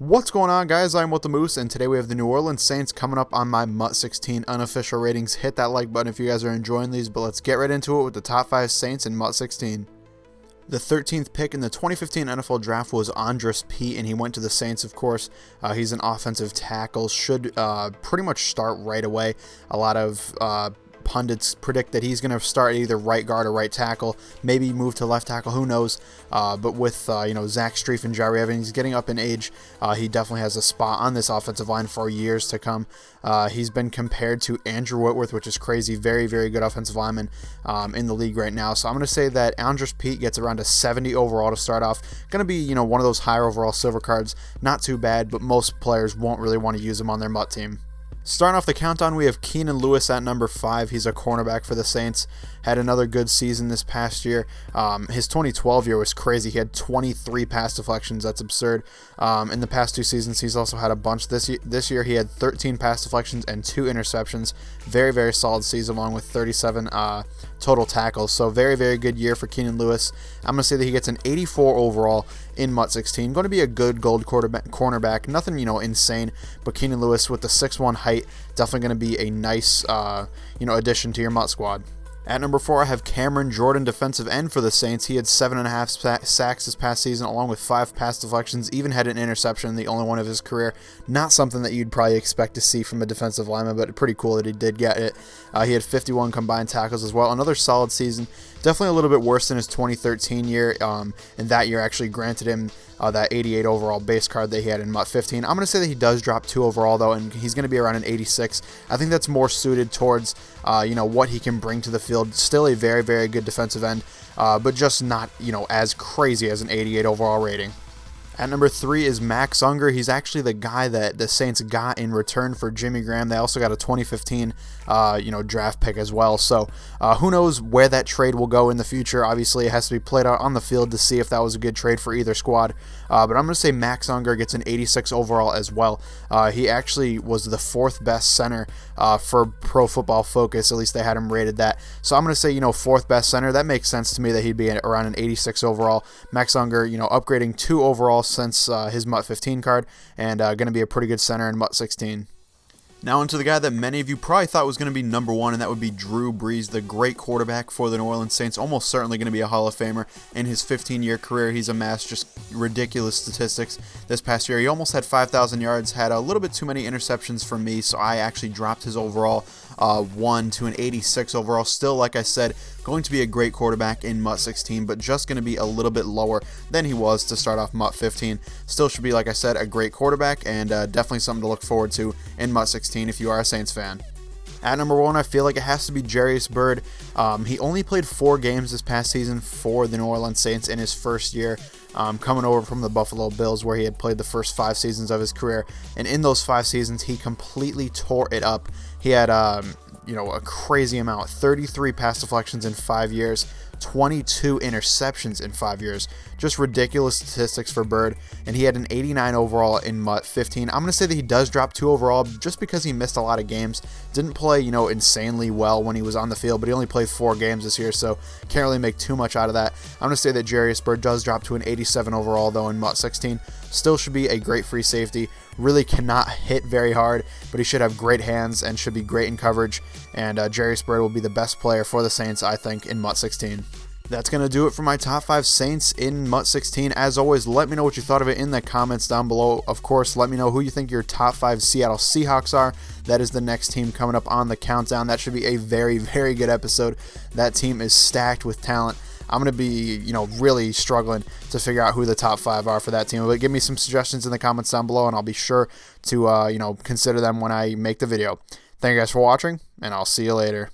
What's going on, guys? I'm with the Moose, and today we have the New Orleans Saints coming up on my MUT 16 unofficial ratings. Hit that like button if you guys are enjoying these, but let's get right into it with the top 5 Saints in MUT 16. The 13th pick in the 2015 NFL Draft was Jairus Byrd, and he went to the Saints, of course. He's an offensive tackle, should pretty much start right away. A lot of pundits predict that he's going to start either right guard or right tackle, maybe move to left tackle, who knows. But with Zach Strief and Jairus Byrd, he's getting up in age. He definitely has a spot on this offensive line for years to come. He's been compared to Andrew Whitworth, which is crazy. Very, very good offensive lineman in the league right now. So I'm going to say that Jairus Byrd gets around a 70 overall to start off. Going to be one of those higher overall silver cards. Not too bad, but most players won't really want to use him on their MUT team. Starting off the countdown, we have Keenan Lewis at number 5. He's a cornerback for the Saints. Had another good season this past year. His 2012 year was crazy. He had 23 pass deflections. That's absurd. In the past 2 seasons, he's also had a bunch. This year, he had 13 pass deflections and 2 interceptions. Very, very solid season, along with 37 total tackles. So very, very good year for Keenan Lewis. I'm going to say that he gets an 84 overall in MUT 16. Going to be a good gold cornerback. Nothing, insane. But Keenan Lewis with the 6'1" height, definitely going to be a nice, addition to your MUT squad. At number 4, I have Cameron Jordan, defensive end for the Saints. He had 7.5 sacks this past season, along with 5 pass deflections, even had an interception, the only one of his career. Not something that you'd probably expect to see from a defensive lineman, but pretty cool that he did get it. He had 51 combined tackles as well. Another solid season. Definitely a little bit worse than his 2013 year, and that year actually granted him that 88 overall base card that he had in MUT 15. I'm going to say that he does drop 2 overall, though, and he's going to be around an 86. I think that's more suited towards, what he can bring to the field. Still a very, very good defensive end, but just not, as crazy as an 88 overall rating. At number 3 is Max Unger. He's actually the guy that the Saints got in return for Jimmy Graham. They also got a 2015, draft pick as well. So who knows where that trade will go in the future. Obviously, it has to be played out on the field to see if that was a good trade for either squad. But I'm going to say Max Unger gets an 86 overall as well. He actually was the 4th best center for Pro Football Focus. At least they had him rated that. So I'm going to say, 4th best center. That makes sense to me that he'd be around an 86 overall. Max Unger, upgrading 2 overall since his MUT 15 card, and going to be a pretty good center in MUT 16. Now into the guy that many of you probably thought was going to be number 1, and that would be Drew Brees, the great quarterback for the New Orleans Saints. Almost certainly going to be a Hall of Famer. In his 15-year career, he's amassed just ridiculous statistics. This past year, he almost had 5,000 yards, had a little bit too many interceptions for me, so I actually dropped his overall 1 to an 86 overall. Still, like I said, going to be a great quarterback in MUT 16, but just going to be a little bit lower than he was to start off MUT 15. Still should be, like I said, a great quarterback, and definitely something to look forward to in MUT 16 if you are a Saints fan. At number 1, I feel like it has to be Jairus Byrd. He only played 4 games this past season for the New Orleans Saints in his first year, coming over from the Buffalo Bills, where he had played the first 5 seasons of his career. And in those 5 seasons, he completely tore it up. He had, a crazy amount, 33 pass deflections in 5 years, 22 interceptions in 5 years. Just ridiculous statistics for Byrd, and he had an 89 overall in MUT 15. I'm going to say that he does drop 2 overall just because he missed a lot of games. Didn't play, insanely well when he was on the field, but he only played 4 games this year, so can't really make too much out of that. I'm going to say that Jairus Byrd does drop to an 87 overall, though, in MUT 16. Still should be a great free safety. Really cannot hit very hard, but he should have great hands and should be great in coverage. And Jairus Byrd will be the best player for the Saints, I think, in MUT 16. That's going to do it for my top 5 Saints in MUT 16. As always, let me know what you thought of it in the comments down below. Of course, let me know who you think your top 5 Seattle Seahawks are. That is the next team coming up on the countdown. That should be a very, very good episode. That team is stacked with talent. I'm going to be, really struggling to figure out who the top 5 are for that team. But give me some suggestions in the comments down below, and I'll be sure to, consider them when I make the video. Thank you guys for watching, and I'll see you later.